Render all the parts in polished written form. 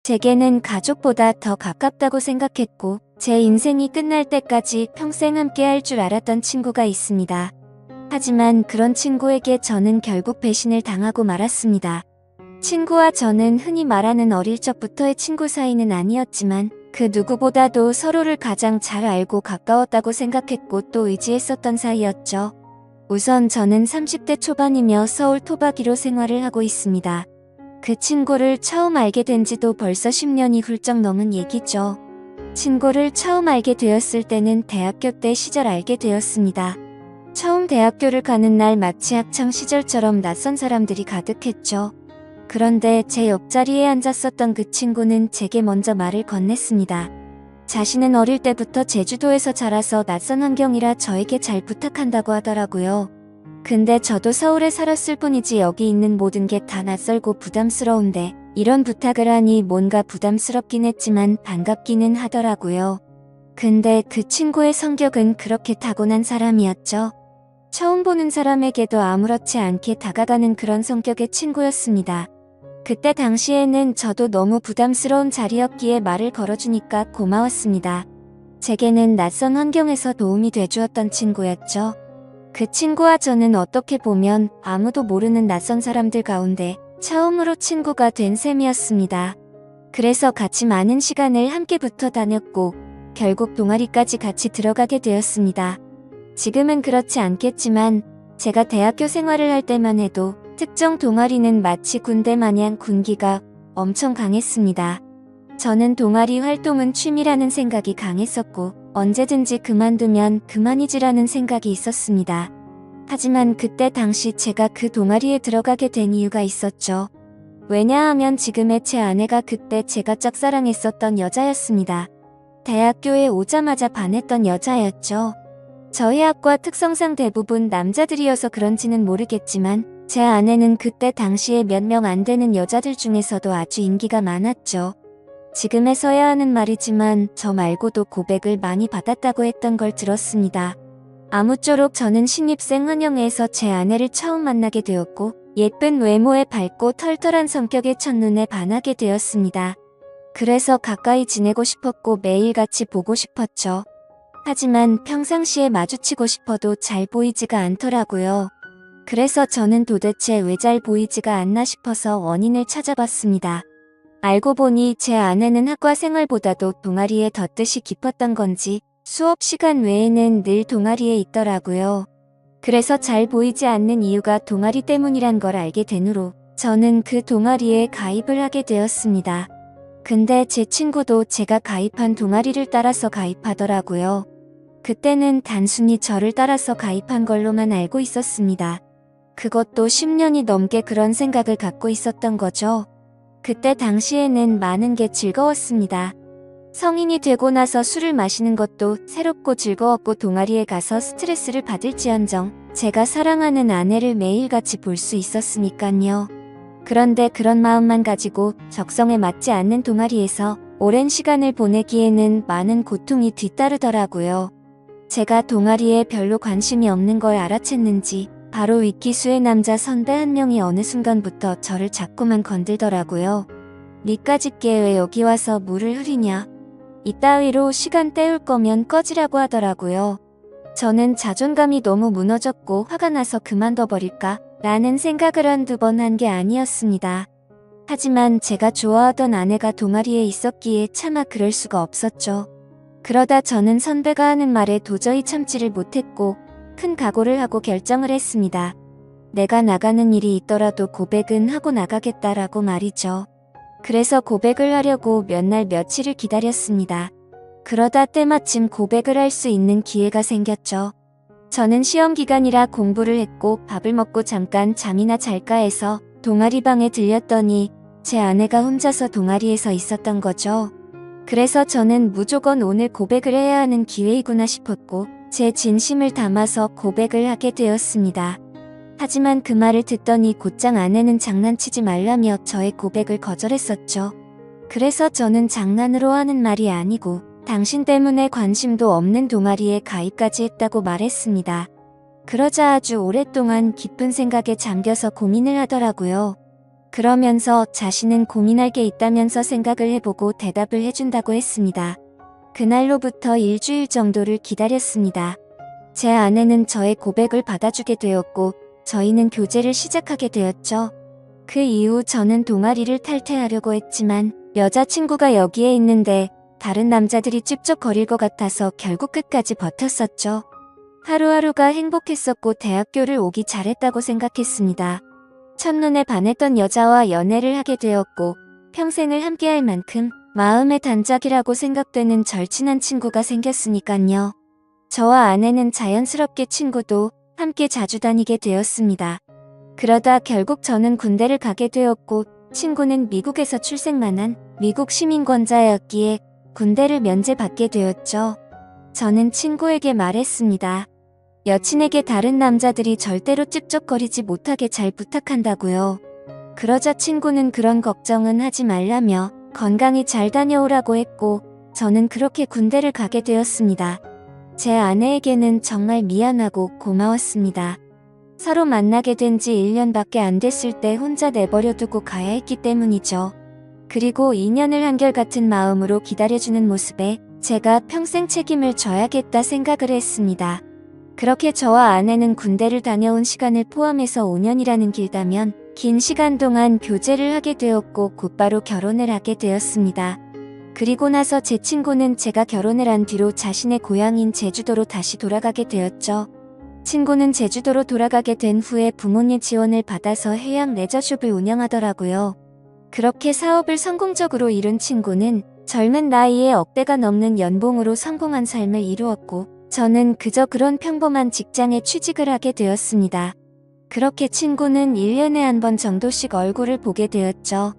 제게는 가족보다 더 가깝다고 생각했고 제 인생이 끝날 때까지 평생 함께 할 줄 알았던 친구가 있습니다. 하지만 그런 친구에게 저는 결국 배신을 당하고 말았습니다. 친구와 저는 흔히 말하는 어릴 적부터의 친구 사이는 아니었지만 그 누구보다도 서로를 가장 잘 알고 가까웠다고 생각했고 또 의지했었던 사이였죠. 우선 저는 30대 초반이며 서울 토박이로 생활을 하고 있습니다. 그 친구를 처음 알게 된 지도 벌써 10년이 훌쩍 넘은 얘기죠. 친구를 처음 알게 되었을 때는 대학교 때 시절 알게 되었습니다. 처음 대학교를 가는 날 마치 학창 시절처럼 낯선 사람들이 가득했죠. 그런데 제 옆자리에 앉았었던 그 친구는 제게 먼저 말을 건넸습니다. 자신은 어릴 때부터 제주도에서 자라서 낯선 환경이라 저에게 잘 부탁한다고 하더라고요. 근데 저도 서울에 살았을 뿐이지 여기 있는 모든 게 다 낯설고 부담스러운데 이런 부탁을 하니 뭔가 부담스럽긴 했지만 반갑기는 하더라고요. 근데 그 친구의 성격은 그렇게 타고난 사람이었죠. 처음 보는 사람에게도 아무렇지 않게 다가가는 그런 성격의 친구였습니다. 그때 당시에는 저도 너무 부담스러운 자리였기에 말을 걸어주니까 고마웠습니다. 제게는 낯선 환경에서 도움이 돼주었던 친구였죠. 그 친구와 저는 어떻게 보면 아무도 모르는 낯선 사람들 가운데 처음으로 친구가 된 셈이었습니다. 그래서 같이 많은 시간을 함께 붙어 다녔고 결국 동아리까지 같이 들어가게 되었습니다. 지금은 그렇지 않겠지만 제가 대학교 생활을 할 때만 해도 특정 동아리는 마치 군대 마냥 군기가 엄청 강했습니다. 저는 동아리 활동은 취미라는 생각이 강했었고 언제든지 그만두면 그만이지라는 생각이 있었습니다. 하지만 그때 당시 제가 그 동아리에 들어가게 된 이유가 있었죠. 왜냐하면 지금의 제 아내가 그때 제가 짝사랑했었던 여자였습니다. 대학교에 오자마자 반했던 여자였죠. 저희 학과 특성상 대부분 남자들이어서 그런지는 모르겠지만 제 아내는 그때 당시에 몇 명 안 되는 여자들 중에서도 아주 인기가 많았죠. 지금에서야 하는 말이지만 저 말고도 고백을 많이 받았다고 했던 걸 들었습니다. 아무쪼록 저는 신입생 환영회에서 제 아내를 처음 만나게 되었고 예쁜 외모에 밝고 털털한 성격에 첫눈에 반하게 되었습니다. 그래서 가까이 지내고 싶었고 매일 같이 보고 싶었죠. 하지만 평상시에 마주치고 싶어도 잘 보이지가 않더라고요. 그래서 저는 도대체 왜 잘 보이지가 않나 싶어서 원인을 찾아봤습니다. 알고 보니 제 아내는 학과 생활보다도 동아리에 더 뜻이 깊었던 건지 수업 시간 외에는 늘 동아리에 있더라고요. 그래서 잘 보이지 않는 이유가 동아리 때문이란 걸 알게 된 후로 저는 그 동아리에 가입을 하게 되었습니다. 근데 제 친구도 제가 가입한 동아리를 따라서 가입하더라고요. 그때는 단순히 저를 따라서 가입한 걸로만 알고 있었습니다. 그것도 10년이 넘게 그런 생각을 갖고 있었던 거죠. 그때 당시에는 많은 게 즐거웠습니다. 성인이 되고 나서 술을 마시는 것도 새롭고 즐거웠고 동아리에 가서 스트레스를 받을지언정 제가 사랑하는 아내를 매일같이 볼 수 있었으니깐요. 그런데 그런 마음만 가지고 적성에 맞지 않는 동아리에서 오랜 시간을 보내기에는 많은 고통이 뒤따르더라고요. 제가 동아리에 별로 관심이 없는 걸 알아챘는지 바로 위키수의 남자 선배 한 명이 어느 순간부터 저를 자꾸만 건들더라고요. 니까짓 게 왜 여기 와서 물을 흐리냐. 이따위로 시간 때울 거면 꺼지라고 하더라고요. 저는 자존감이 너무 무너졌고 화가 나서 그만둬버릴까 라는 생각을 한두 번 한 게 아니었습니다. 하지만 제가 좋아하던 아내가 동아리에 있었기에 차마 그럴 수가 없었죠. 그러다 저는 선배가 하는 말에 도저히 참지를 못했고 큰 각오를 하고 결정을 했습니다. 내가 나가는 일이 있더라도 고백은 하고 나가겠다라고 말이죠. 그래서 고백을 하려고 몇 날 며칠을 기다렸습니다. 그러다 때마침 고백을 할 수 있는 기회가 생겼죠. 저는 시험 기간이라 공부를 했고 밥을 먹고 잠깐 잠이나 잘까 해서 동아리 방에 들렸더니 제 아내가 혼자서 동아리에서 있었던 거죠. 그래서 저는 무조건 오늘 고백을 해야 하는 기회이구나 싶었고 제 진심을 담아서 고백을 하게 되었습니다. 하지만 그 말을 듣더니 곧장 아내는 장난치지 말라며 저의 고백을 거절했었죠. 그래서 저는 장난으로 하는 말이 아니고 당신 때문에 관심도 없는 동아리에 가입까지 했다고 말했습니다. 그러자 아주 오랫동안 깊은 생각에 잠겨서 고민을 하더라고요. 그러면서 자신은 고민할 게 있다면서 생각을 해보고 대답을 해준다고 했습니다. 그날로부터 일주일 정도를 기다렸습니다. 제 아내는 저의 고백을 받아주게 되었고 저희는 교제를 시작하게 되었죠. 그 이후 저는 동아리를 탈퇴하려고 했지만 여자친구가 여기에 있는데 다른 남자들이 찝쩍거릴 것 같아서 결국 끝까지 버텼었죠. 하루하루가 행복했었고 대학교를 오기 잘했다고 생각했습니다. 첫눈에 반했던 여자와 연애를 하게 되었고 평생을 함께할 만큼 마음의 단짝이라고 생각되는 절친한 친구가 생겼으니깐요. 저와 아내는 자연스럽게 친구도 함께 자주 다니게 되었습니다. 그러다 결국 저는 군대를 가게 되었고 친구는 미국에서 출생만 한 미국 시민권자였기에 군대를 면제받게 되었죠. 저는 친구에게 말했습니다. 여친에게 다른 남자들이 절대로 찝쩍거리지 못하게 잘 부탁한다고요. 그러자 친구는 그런 걱정은 하지 말라며 건강히 잘 다녀오라고 했고 저는 그렇게 군대를 가게 되었습니다. 제 아내에게는 정말 미안하고 고마웠습니다. 서로 만나게 된 지 1년밖에 안 됐을 때 혼자 내버려두고 가야 했기 때문이죠. 그리고 2년을 한결같은 마음으로 기다려주는 모습에 제가 평생 책임을 져야겠다 생각을 했습니다. 그렇게 저와 아내는 군대를 다녀온 시간을 포함해서 5년이라는 길다면 긴 시간 동안 교제를 하게 되었고 곧바로 결혼을 하게 되었습니다. 그리고 나서 제 친구는 제가 결혼을 한 뒤로 자신의 고향인 제주도로 다시 돌아가게 되었죠. 친구는 제주도로 돌아가게 된 후에 부모님 지원을 받아서 해양 레저숍을 운영하더라고요. 그렇게 사업을 성공적으로 이룬 친구는 젊은 나이에 억대가 넘는 연봉으로 성공한 삶을 이루었고 저는 그저 그런 평범한 직장에 취직을 하게 되었습니다. 그렇게 친구는 1년에 한 번 정도씩 얼굴을 보게 되었죠.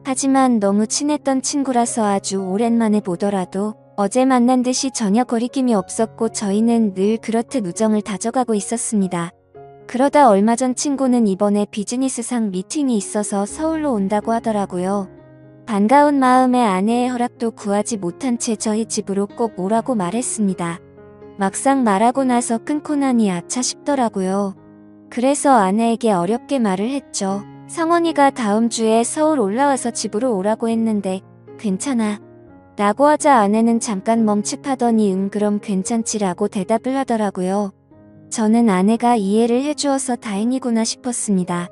하지만 너무 친했던 친구라서 아주 오랜만에 보더라도 어제 만난 듯이 전혀 거리낌이 없었고 저희는 늘 그렇듯 우정을 다져가고 있었습니다. 그러다 얼마 전 친구는 이번에 비즈니스상 미팅이 있어서 서울로 온다고 하더라고요. 반가운 마음에 아내의 허락도 구하지 못한 채 저희 집으로 꼭 오라고 말했습니다. 막상 말하고 나서 끊고 나니 아차 싶더라고요. 그래서 아내에게 어렵게 말을 했죠. 성원이가 다음 주에 서울 올라와서 집으로 오라고 했는데 괜찮아? 라고 하자 아내는 잠깐 멈칫하더니 그럼 괜찮지라고 대답을 하더라고요. 저는 아내가 이해를 해주어서 다행이구나 싶었습니다.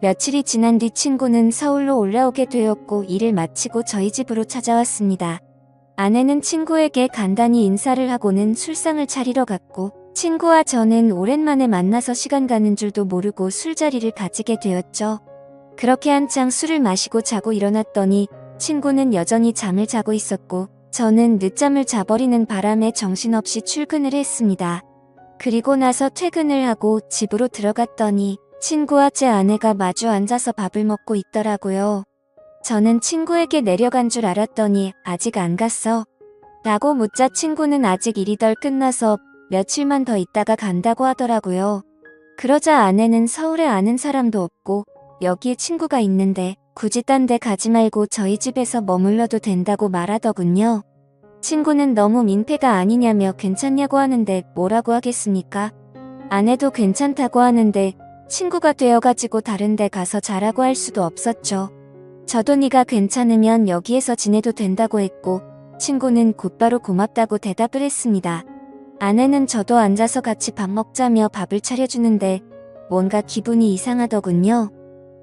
며칠이 지난 뒤 친구는 서울로 올라오게 되었고 일을 마치고 저희 집으로 찾아왔습니다. 아내는 친구에게 간단히 인사를 하고는 술상을 차리러 갔고 친구와 저는 오랜만에 만나서 시간 가는 줄도 모르고 술자리를 가지게 되었죠. 그렇게 한창 술을 마시고 자고 일어났더니 친구는 여전히 잠을 자고 있었고 저는 늦잠을 자버리는 바람에 정신없이 출근을 했습니다. 그리고 나서 퇴근을 하고 집으로 들어갔더니 친구와 제 아내가 마주 앉아서 밥을 먹고 있더라고요. 저는 친구에게 내려간 줄 알았더니 아직 안 갔어? 라고 묻자 친구는 아직 일이 덜 끝나서 며칠만 더 있다가 간다고 하더라고요. 그러자 아내는 서울에 아는 사람도 없고 여기에 친구가 있는데 굳이 딴 데 가지 말고 저희 집에서 머물러도 된다고 말하더군요. 친구는 너무 민폐가 아니냐며 괜찮냐고 하는데 뭐라고 하겠습니까? 아내도 괜찮다고 하는데 친구가 되어가지고 다른 데 가서 자라고 할 수도 없었죠. 저도 네가 괜찮으면 여기에서 지내도 된다고 했고 친구는 곧바로 고맙다고 대답을 했습니다. 아내는 저도 앉아서 같이 밥 먹자며 밥을 차려주는데 뭔가 기분이 이상하더군요.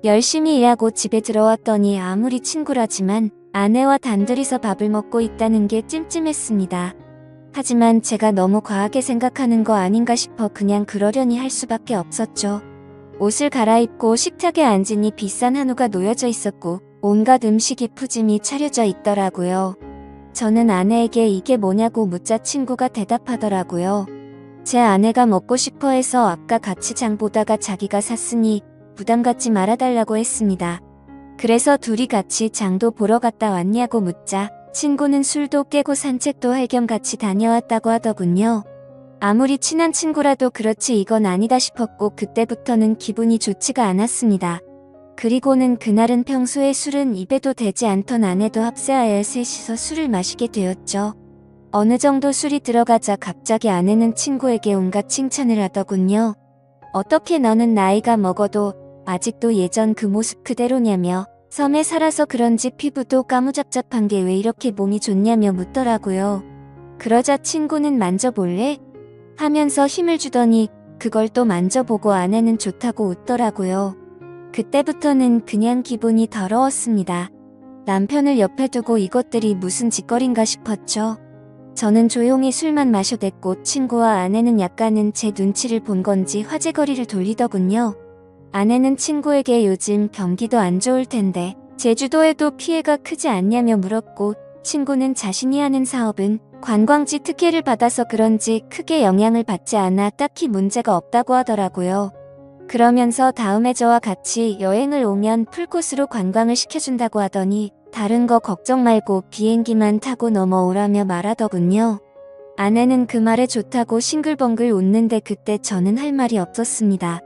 열심히 일하고 집에 들어왔더니 아무리 친구라지만 아내와 단둘이서 밥을 먹고 있다는 게 찜찜했습니다. 하지만 제가 너무 과하게 생각하는 거 아닌가 싶어 그냥 그러려니 할 수밖에 없었죠. 옷을 갈아입고 식탁에 앉으니 비싼 한우가 놓여져 있었고 온갖 음식이 푸짐히 차려져 있더라고요. 저는 아내에게 이게 뭐냐고 묻자 친구가 대답하더라고요. 제 아내가 먹고 싶어 해서 아까 같이 장 보다가 자기가 샀으니 부담 갖지 말아달라고 했습니다. 그래서 둘이 같이 장도 보러 갔다 왔냐고 묻자 친구는 술도 깨고 산책도 할 겸 같이 다녀왔다고 하더군요. 아무리 친한 친구라도 그렇지 이건 아니다 싶었고 그때부터는 기분이 좋지가 않았습니다. 그리고는 그날은 평소에 술은 입에도 대지 않던 아내도 합세하여 셋이서 술을 마시게 되었죠. 어느 정도 술이 들어가자 갑자기 아내는 친구에게 온갖 칭찬을 하더군요. 어떻게 너는 나이가 먹어도 아직도 예전 그 모습 그대로냐며 섬에 살아서 그런지 피부도 까무잡잡한 게 왜 이렇게 몸이 좋냐며 묻더라고요. 그러자 친구는 만져볼래? 하면서 힘을 주더니 그걸 또 만져보고 아내는 좋다고 웃더라고요. 그때부터는 그냥 기분이 더러웠습니다. 남편을 옆에 두고 이것들이 무슨 짓거린가 싶었죠. 저는 조용히 술만 마셔댔고 친구와 아내는 약간은 제 눈치를 본 건지 화제거리를 돌리더군요. 아내는 친구에게 요즘 경기도 안 좋을 텐데 제주도에도 피해가 크지 않냐며 물었고, 친구는 자신이 하는 사업은 관광지 특혜를 받아서 그런지 크게 영향을 받지 않아 딱히 문제가 없다고 하더라고요. 그러면서 다음에 저와 같이 여행을 오면 풀코스로 관광을 시켜준다고 하더니 다른 거 걱정 말고 비행기만 타고 넘어오라며 말하더군요. 아내는 그 말에 좋다고 싱글벙글 웃는데 그때 저는 할 말이 없었습니다.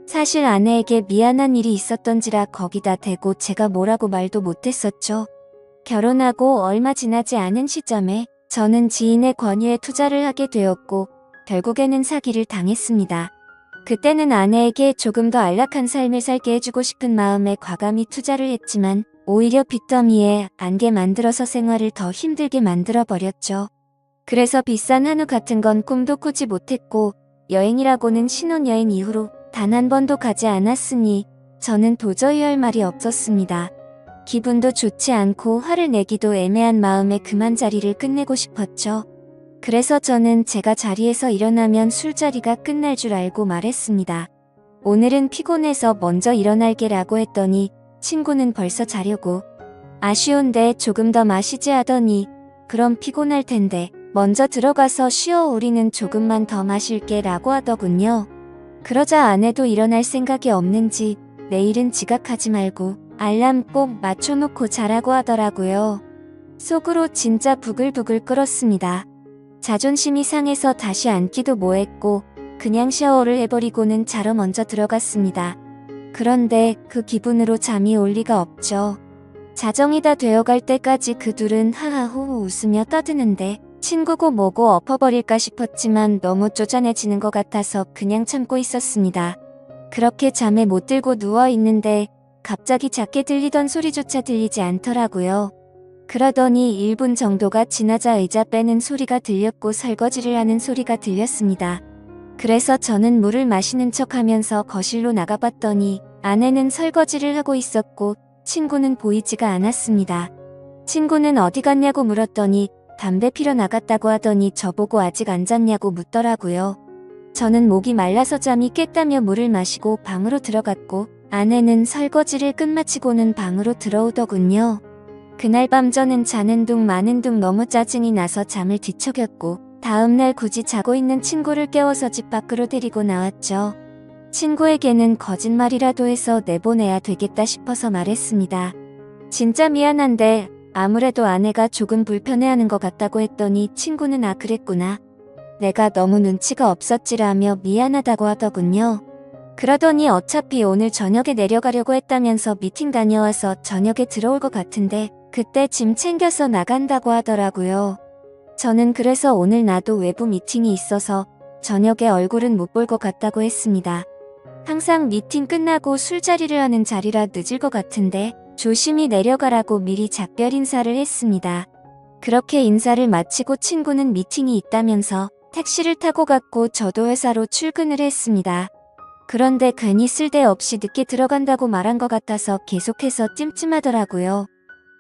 사실 아내에게 미안한 일이 있었던지라 거기다 대고 제가 뭐라고 말도 못했었죠. 결혼하고 얼마 지나지 않은 시점에 저는 지인의 권유에 투자를 하게 되었고 결국에는 사기를 당했습니다. 그때는 아내에게 조금 더 안락한 삶을 살게 해주고 싶은 마음에 과감히 투자를 했지만 오히려 빚더미에 안게 만들어서 생활을 더 힘들게 만들어버렸죠. 그래서 비싼 한우 같은 건 꿈도 꾸지 못했고 여행이라고는 신혼여행 이후로 단 한 번도 가지 않았으니 저는 도저히 할 말이 없었습니다. 기분도 좋지 않고 화를 내기도 애매한 마음에 그만 자리를 끝내고 싶었죠. 그래서 저는 제가 자리에서 일어나면 술자리가 끝날 줄 알고 말했습니다. 오늘은 피곤해서 먼저 일어날게 라고 했더니 친구는 벌써 자려고 아쉬운데 조금 더 마시지 하더니 그럼 피곤할 텐데 먼저 들어가서 쉬어 우리는 조금만 더 마실게 라고 하더군요. 그러자 아내도 일어날 생각이 없는지 내일은 지각하지 말고 알람 꼭 맞춰놓고 자라고 하더라고요. 속으로 진짜 부글부글 끓었습니다. 자존심이 상해서 다시 앉기도 뭐했고 그냥 샤워를 해버리고는 자러 먼저 들어갔습니다. 그런데 그 기분으로 잠이 올 리가 없죠. 자정이 다 되어갈 때까지 그 둘은 하하호호 웃으며 떠드는데 친구고 뭐고 엎어버릴까 싶었지만 너무 쪼잔해지는 것 같아서 그냥 참고 있었습니다. 그렇게 잠에 못 들고 누워있는데 갑자기 작게 들리던 소리조차 들리지 않더라고요. 그러더니 1분 정도가 지나자 의자 빼는 소리가 들렸고 설거지를 하는 소리가 들렸습니다. 그래서 저는 물을 마시는 척하면서 거실로 나가봤더니 아내는 설거지를 하고 있었고 친구는 보이지가 않았습니다. 친구는 어디 갔냐고 물었더니 담배 피러 나갔다고 하더니 저보고 아직 안 잤냐고 묻더라고요. 저는 목이 말라서 잠이 깼다며 물을 마시고 방으로 들어갔고 아내는 설거지를 끝마치고는 방으로 들어오더군요. 그날 밤 저는 자는 둥 마는 둥 너무 짜증이 나서 잠을 뒤척였고 다음날 굳이 자고 있는 친구를 깨워서 집 밖으로 데리고 나왔죠. 친구에게는 거짓말이라도 해서 내보내야 되겠다 싶어서 말했습니다. 진짜 미안한데 아무래도 아내가 조금 불편해하는 것 같다고 했더니 친구는 아 그랬구나. 내가 너무 눈치가 없었지라며 미안하다고 하더군요. 그러더니 어차피 오늘 저녁에 내려가려고 했다면서 미팅 다녀와서 저녁에 들어올 것 같은데 그때 짐 챙겨서 나간다고 하더라고요. 저는 그래서 오늘 나도 외부 미팅이 있어서 저녁에 얼굴은 못 볼 것 같다고 했습니다. 항상 미팅 끝나고 술자리를 하는 자리라 늦을 것 같은데 조심히 내려가라고 미리 작별 인사를 했습니다. 그렇게 인사를 마치고 친구는 미팅이 있다면서 택시를 타고 갔고 저도 회사로 출근을 했습니다. 그런데 괜히 쓸데없이 늦게 들어간다고 말한 것 같아서 계속해서 찜찜하더라고요.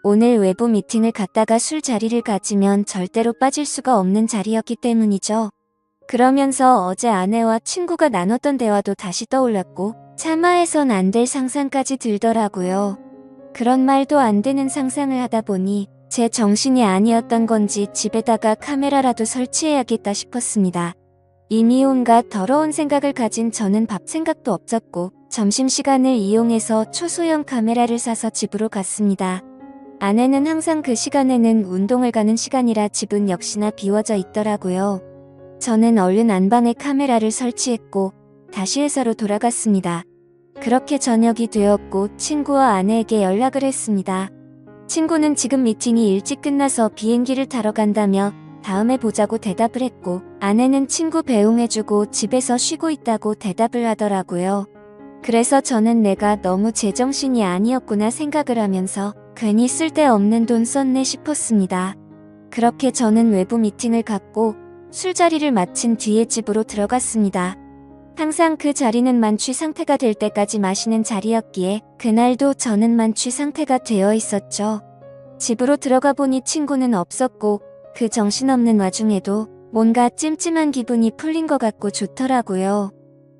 오늘 외부 미팅을 갔다가 술자리를 가지면 절대로 빠질 수가 없는 자리였기 때문이죠. 그러면서 어제 아내와 친구가 나눴던 대화도 다시 떠올랐고 참아해선 안 될 상상까지 들더라고요. 그런 말도 안 되는 상상을 하다 보니 제 정신이 아니었던 건지 집에다가 카메라라도 설치해야겠다 싶었습니다. 이미 온갖 더러운 생각을 가진 저는 밥 생각도 없었고 점심시간을 이용해서 초소형 카메라를 사서 집으로 갔습니다. 아내는 항상 그 시간에는 운동을 가는 시간이라 집은 역시나 비워져 있더라고요. 저는 얼른 안방에 카메라를 설치했고 다시 회사로 돌아갔습니다. 그렇게 저녁이 되었고 친구와 아내에게 연락을 했습니다. 친구는 지금 미팅이 일찍 끝나서 비행기를 타러 간다며 다음에 보자고 대답을 했고 아내는 친구 배웅해주고 집에서 쉬고 있다고 대답을 하더라고요. 그래서 저는 내가 너무 제정신이 아니었구나 생각을 하면서 괜히 쓸데없는 돈 썼네 싶었습니다. 그렇게 저는 외부 미팅을 갖고 술자리를 마친 뒤에 집으로 들어갔습니다. 항상 그 자리는 만취 상태가 될 때까지 마시는 자리였기에 그날도 저는 만취 상태가 되어 있었죠. 집으로 들어가 보니 친구는 없었고 그 정신없는 와중에도 뭔가 찜찜한 기분이 풀린 것 같고 좋더라고요.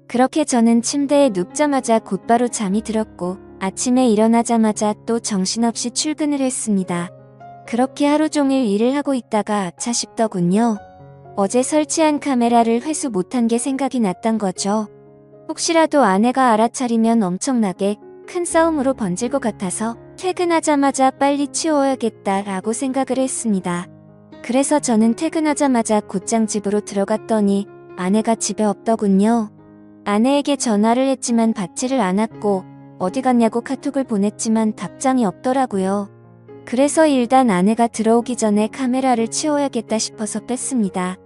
그렇게 저는 침대에 눕자마자 곧바로 잠이 들었고 아침에 일어나자마자 또 정신없이 출근을 했습니다. 그렇게 하루 종일 일을 하고 있다가 아차 싶더군요. 어제 설치한 카메라를 회수 못한 게 생각이 났던 거죠. 혹시라도 아내가 알아차리면 엄청나게 큰 싸움으로 번질 것 같아서 퇴근하자마자 빨리 치워야겠다라고 생각을 했습니다. 그래서 저는 퇴근하자마자 곧장 집으로 들어갔더니 아내가 집에 없더군요. 아내에게 전화를 했지만 받지를 않았고 어디 갔냐고 카톡을 보냈지만 답장이 없더라고요. 그래서 일단 아내가 들어오기 전에 카메라를 치워야겠다 싶어서 뺐습니다.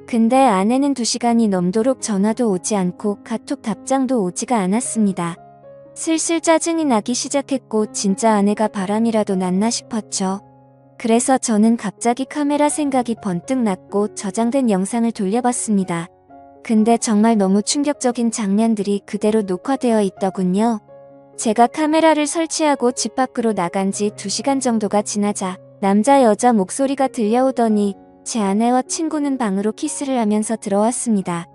근데 아내는 2시간이 넘도록 전화도 오지 않고 카톡 답장도 오지가 않았습니다. 슬슬 짜증이 나기 시작했고 진짜 아내가 바람이라도 났나 싶었죠. 그래서 저는 갑자기 카메라 생각이 번뜩 났고 저장된 영상을 돌려봤습니다. 근데 정말 너무 충격적인 장면들이 그대로 녹화되어 있더군요. 제가 카메라를 설치하고 집 밖으로 나간 지 2시간 정도가 지나자 남자 여자 목소리가 들려오더니 제 아내와 친구는 방으로 키스를 하면서 들어왔습니다.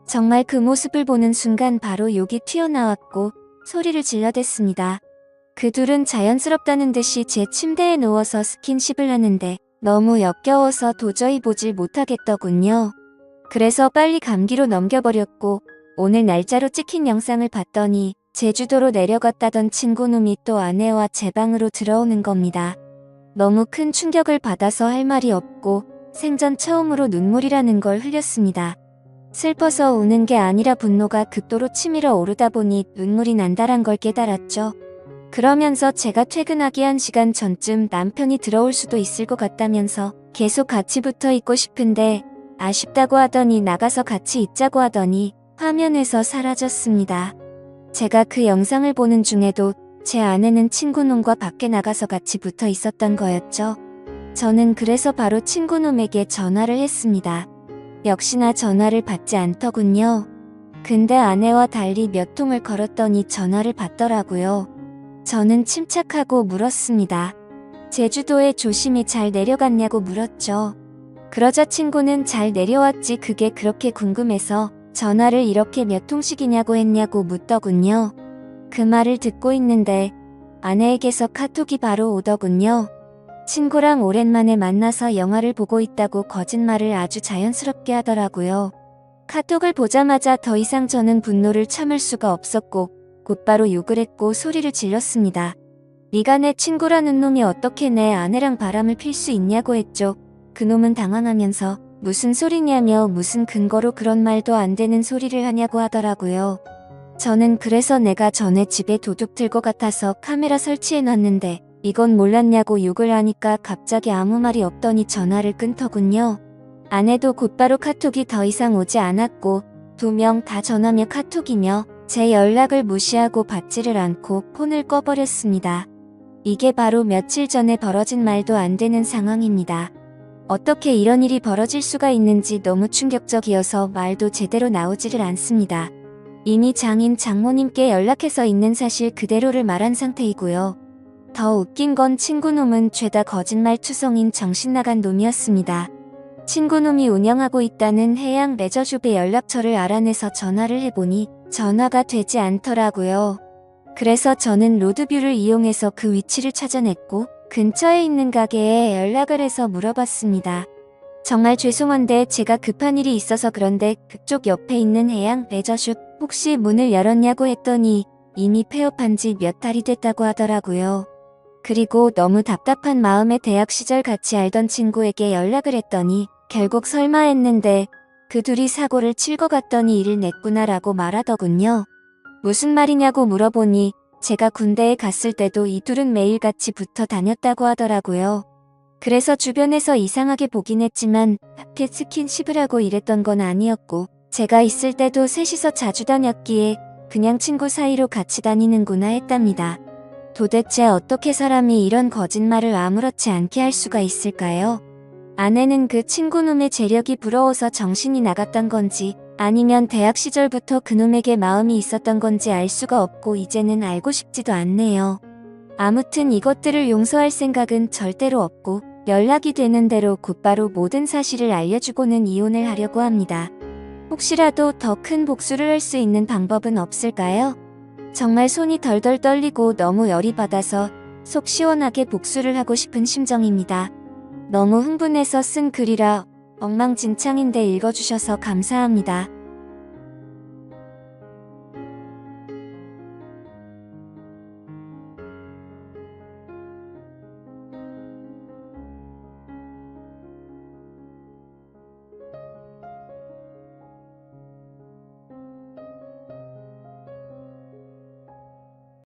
정말 그 모습을 보는 순간 바로 욕이 튀어나왔고 소리를 질러댔습니다. 그 둘은 자연스럽다는 듯이 제 침대에 누워서 스킨십을 하는데 너무 역겨워서 도저히 보질 못하겠더군요. 그래서 빨리 감기로 넘겨버렸고 오늘 날짜로 찍힌 영상을 봤더니 제주도로 내려갔다던 친구놈이 또 아내와 제 방으로 들어오는 겁니다. 너무 큰 충격을 받아서 할 말이 없고 생전 처음으로 눈물이라는 걸 흘렸습니다. 슬퍼서 우는 게 아니라 분노가 극도로 치밀어 오르다 보니 눈물이 난다란 걸 깨달았죠. 그러면서 제가 퇴근하기 1시간 전쯤 남편이 들어올 수도 있을 것 같다면서 계속 같이 붙어 있고 싶은데 아쉽다고 하더니 나가서 같이 있자고 하더니 화면에서 사라졌습니다. 제가 그 영상을 보는 중에도 제 아내는 친구놈과 밖에 나가서 같이 붙어 있었던 거였죠. 저는 그래서 바로 친구놈에게 전화를 했습니다. 역시나 전화를 받지 않더군요. 근데 아내와 달리 몇 통을 걸었더니 전화를 받더라고요. 저는 침착하고 물었습니다. 제주도에 조심히 잘 내려갔냐고 물었죠. 그러자 친구는 잘 내려왔지 그게 그렇게 궁금해서 전화를 이렇게 몇 통씩이냐고 했냐고 묻더군요. 그 말을 듣고 있는데 아내에게서 카톡이 바로 오더군요. 친구랑 오랜만에 만나서 영화를 보고 있다고 거짓말을 아주 자연스럽게 하더라고요. 카톡을 보자마자 더 이상 저는 분노를 참을 수가 없었고 곧바로 욕을 했고 소리를 질렀습니다. 네가 내 친구라는 놈이 어떻게 내 아내랑 바람을 필 수 있냐고 했죠. 그놈은 당황하면서 무슨 소리냐며 무슨 근거로 그런 말도 안 되는 소리를 하냐고 하더라고요. 저는 그래서 내가 전에 집에 도둑 들 것 같아서 카메라 설치해놨는데 이건 몰랐냐고 욕을 하니까 갑자기 아무 말이 없더니 전화를 끊더군요. 아내도 곧바로 카톡이 더 이상 오지 않았고 2명 다 전화며 카톡이며 제 연락을 무시하고 받지를 않고 폰을 꺼버렸습니다. 이게 바로 며칠 전에 벌어진 말도 안 되는 상황입니다. 어떻게 이런 일이 벌어질 수가 있는지 너무 충격적이어서 말도 제대로 나오지를 않습니다. 이미 장인 장모님께 연락해서 있는 사실 그대로를 말한 상태이고요. 더 웃긴 건 친구놈은 죄다 거짓말투성인 정신나간 놈이었습니다. 친구놈이 운영하고 있다는 해양 레저숍의 연락처를 알아내서 전화를 해보니 전화가 되지 않더라고요. 그래서 저는 로드뷰를 이용해서 그 위치를 찾아냈고 근처에 있는 가게에 연락을 해서 물어봤습니다. 정말 죄송한데 제가 급한 일이 있어서 그런데 그쪽 옆에 있는 해양 레저숍 혹시 문을 열었냐고 했더니 이미 폐업한 지 몇 달이 됐다고 하더라고요. 그리고 너무 답답한 마음에 대학 시절 같이 알던 친구에게 연락을 했더니 결국 설마 했는데 그 둘이 사고를 칠 것 같더니 일을 냈구나라고 말하더군요. 무슨 말이냐고 물어보니 제가 군대에 갔을 때도 이 둘은 매일같이 붙어 다녔다고 하더라고요. 그래서 주변에서 이상하게 보긴 했지만 하필 스킨십을 하고 이랬던 건 아니었고 제가 있을 때도 셋이서 자주 다녔기에 그냥 친구 사이로 같이 다니는구나 했답니다. 도대체 어떻게 사람이 이런 거짓말을 아무렇지 않게 할 수가 있을까요? 아내는 그 친구놈의 재력이 부러워서 정신이 나갔던 건지 아니면 대학 시절부터 그놈에게 마음이 있었던 건지 알 수가 없고 이제는 알고 싶지도 않네요. 아무튼 이것들을 용서할 생각은 절대로 없고 연락이 되는 대로 곧바로 모든 사실을 알려주고는 이혼을 하려고 합니다. 혹시라도 더 큰 복수를 할 수 있는 방법은 없을까요? 정말 손이 덜덜 떨리고 너무 열이 받아서 속 시원하게 복수를 하고 싶은 심정입니다. 너무 흥분해서 쓴 글이라 엉망진창인데 읽어주셔서 감사합니다.